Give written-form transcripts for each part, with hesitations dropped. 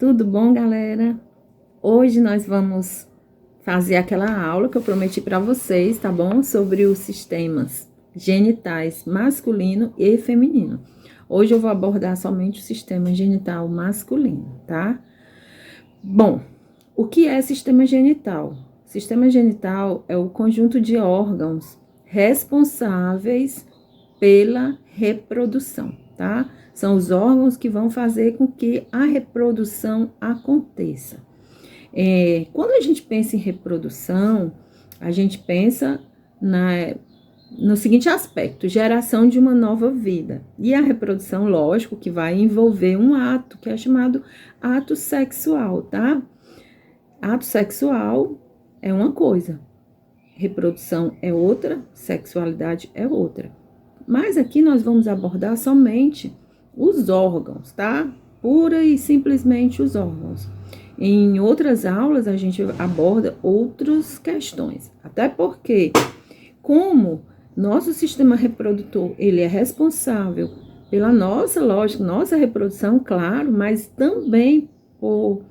Tudo bom, galera? Hoje nós vamos fazer aquela aula que eu prometi para vocês, tá bom? Sobre os sistemas genitais masculino e feminino. Hoje eu vou abordar somente o sistema genital masculino, tá? Bom, o que é sistema genital? Sistema genital é o conjunto de órgãos responsáveis pela reprodução, tá? São os órgãos que vão fazer com que a reprodução aconteça. Quando a gente pensa em reprodução, a gente pensa no seguinte aspecto: geração de uma nova vida. E a reprodução, lógico, que vai envolver um ato, que é chamado ato sexual, tá? Ato sexual é uma coisa, reprodução é outra, sexualidade é outra. Mas aqui nós vamos abordar somente os órgãos, tá? Pura e simplesmente os órgãos. Em outras aulas a gente aborda outras questões, até porque como nosso sistema reprodutor, ele é responsável pela nossa, lógico, nossa reprodução, claro, mas também por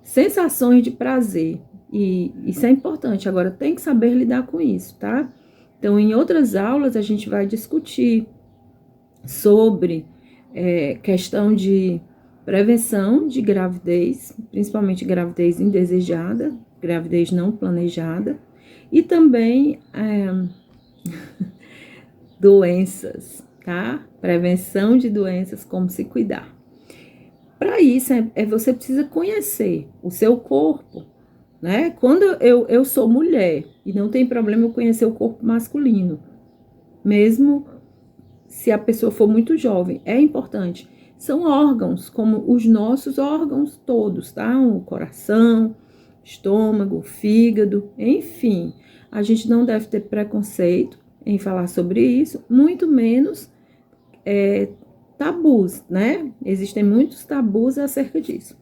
sensações de prazer. E isso é importante, agora tem que saber lidar com isso, tá? Então, em outras aulas, a gente vai discutir sobre questão de prevenção de gravidez, principalmente gravidez indesejada, gravidez não planejada, e também doenças, tá? Prevenção de doenças, como se cuidar. Para isso, você precisa conhecer o seu corpo, né? Quando eu sou mulher, e não tem problema eu conhecer o corpo masculino, mesmo se a pessoa for muito jovem, é importante. São órgãos, como os nossos órgãos todos, tá? O coração, estômago, fígado, enfim. A gente não deve ter preconceito em falar sobre isso, muito menos tabus, né? Existem muitos tabus acerca disso.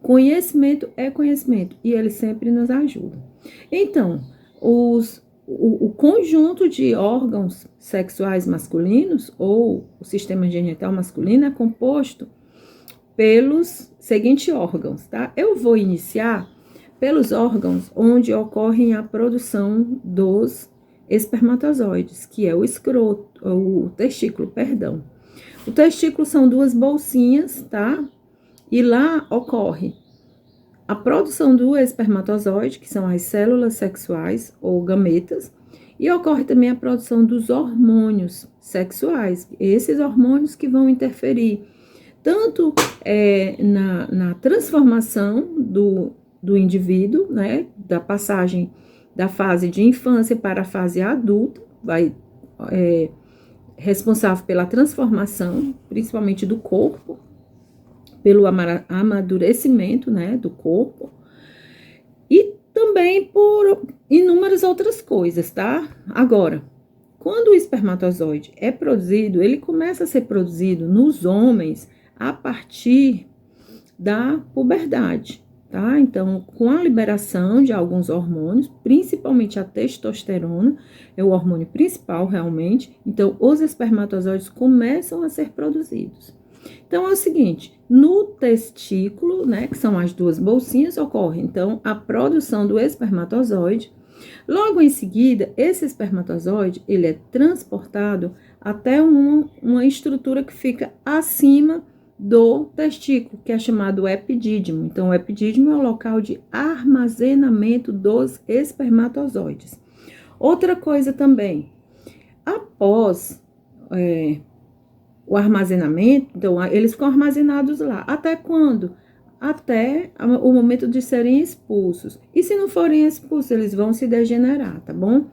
Conhecimento é conhecimento e ele sempre nos ajuda. Então, o conjunto de órgãos sexuais masculinos ou o sistema genital masculino é composto pelos seguintes órgãos, tá? Eu vou iniciar pelos órgãos onde ocorre a produção dos espermatozoides, que é o escroto, o testículo, perdão. O testículo são duas bolsinhas, tá? E lá ocorre a produção do espermatozoide, que são as células sexuais ou gametas, e ocorre também a produção dos hormônios sexuais, esses hormônios que vão interferir tanto na transformação do indivíduo, né, da passagem da fase de infância para a fase adulta, responsável pela transformação, principalmente do corpo, pelo amadurecimento, né, do corpo, e também por inúmeras outras coisas, tá? Agora, quando o espermatozoide é produzido, ele começa a ser produzido nos homens a partir da puberdade, tá? Então, com a liberação de alguns hormônios, principalmente a testosterona, é o hormônio principal realmente, então os espermatozoides começam a ser produzidos. Então, é o seguinte, no testículo, né, que são as duas bolsinhas, ocorre, então, a produção do espermatozoide. Logo em seguida, esse espermatozoide, ele é transportado até uma estrutura que fica acima do testículo, que é chamado epidídimo. Então, o epidídimo é o local de armazenamento dos espermatozoides. Outra coisa também, após o armazenamento, então, eles ficam armazenados lá. Até quando? Até o momento de serem expulsos. E se não forem expulsos, eles vão se degenerar, tá bom?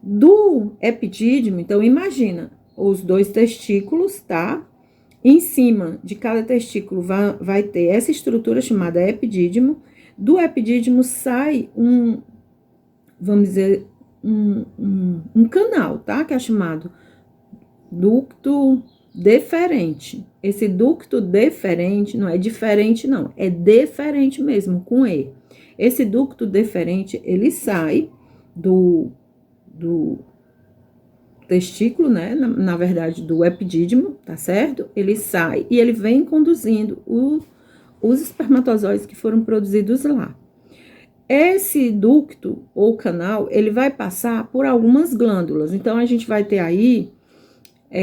Do epidídimo, então, imagina, os dois testículos, tá? Em cima de cada testículo vai ter essa estrutura chamada epidídimo. Do epidídimo sai vamos dizer, um canal, tá? Que é chamado ducto deferente. Esse ducto deferente não é diferente, não. É deferente mesmo, com E. Esse ducto deferente, ele sai do testículo, né? Na verdade, do epidídimo, tá certo? Ele sai e ele vem conduzindo os espermatozoides que foram produzidos lá. Esse ducto ou canal, ele vai passar por algumas glândulas. Então, a gente vai ter aí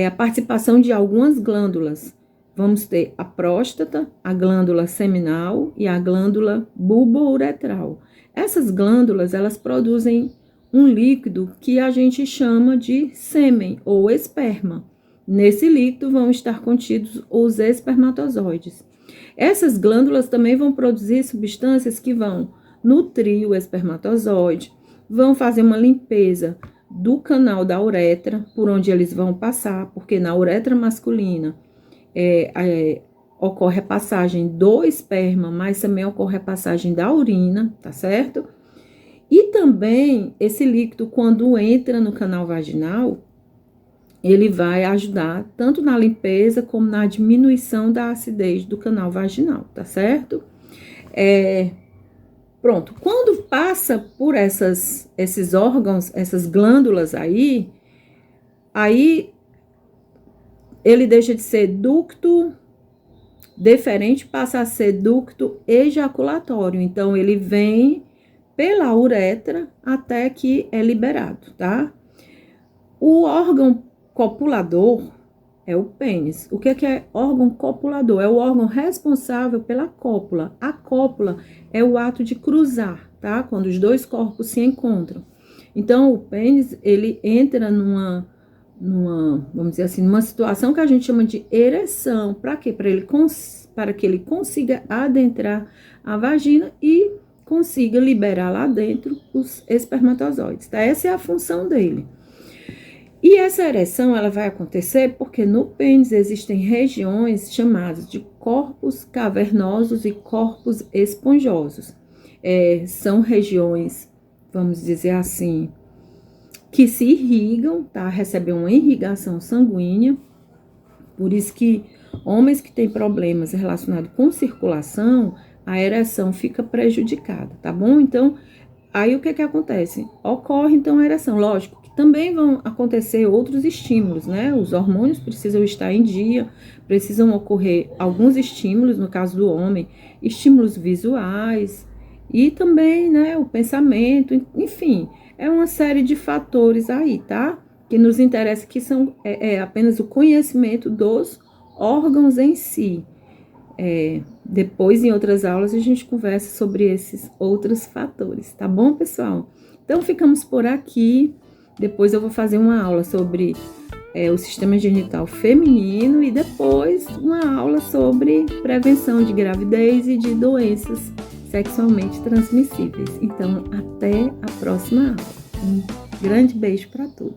a participação de algumas glândulas. Vamos ter a próstata, a glândula seminal e a glândula bulbouretral. Essas glândulas, elas produzem um líquido que a gente chama de sêmen ou esperma. Nesse líquido vão estar contidos os espermatozoides. Essas glândulas também vão produzir substâncias que vão nutrir o espermatozoide, vão fazer uma limpeza do canal da uretra, por onde eles vão passar, porque na uretra masculina ocorre a passagem do esperma, mas também ocorre a passagem da urina, tá certo? E também esse líquido, quando entra no canal vaginal, ele vai ajudar tanto na limpeza como na diminuição da acidez do canal vaginal, tá certo? Pronto, quando passa por esses órgãos, essas glândulas aí ele deixa de ser ducto deferente, passa a ser ducto ejaculatório. Então, ele vem pela uretra até que é liberado, tá? O órgão copulador é o pênis. O que é órgão copulador? É o órgão responsável pela cópula. A cópula é o ato de cruzar, tá? Quando os dois corpos se encontram. Então, o pênis, ele entra numa, vamos dizer assim, numa situação que a gente chama de ereção. Para quê? Para que ele consiga adentrar a vagina e consiga liberar lá dentro os espermatozoides, tá? Essa é a função dele. E essa ereção, ela vai acontecer porque no pênis existem regiões chamadas de corpos cavernosos e corpos esponjosos. São regiões, vamos dizer assim, que se irrigam, tá? Recebem uma irrigação sanguínea. Por isso que homens que têm problemas relacionados com circulação, a ereção fica prejudicada, tá bom? Então, aí o que acontece? Ocorre, então, a ereção. Lógico que também vão acontecer outros estímulos, né? Os hormônios precisam estar em dia, precisam ocorrer alguns estímulos, no caso do homem, estímulos visuais e também, né, o pensamento, enfim, é uma série de fatores aí, tá? Que nos interessa, que são apenas o conhecimento dos órgãos em si. Depois, em outras aulas, a gente conversa sobre esses outros fatores, tá bom, pessoal? Então, ficamos por aqui. Depois eu vou fazer uma aula sobre o sistema genital feminino e depois uma aula sobre prevenção de gravidez e de doenças sexualmente transmissíveis. Então, até a próxima aula. Um grande beijo para todos.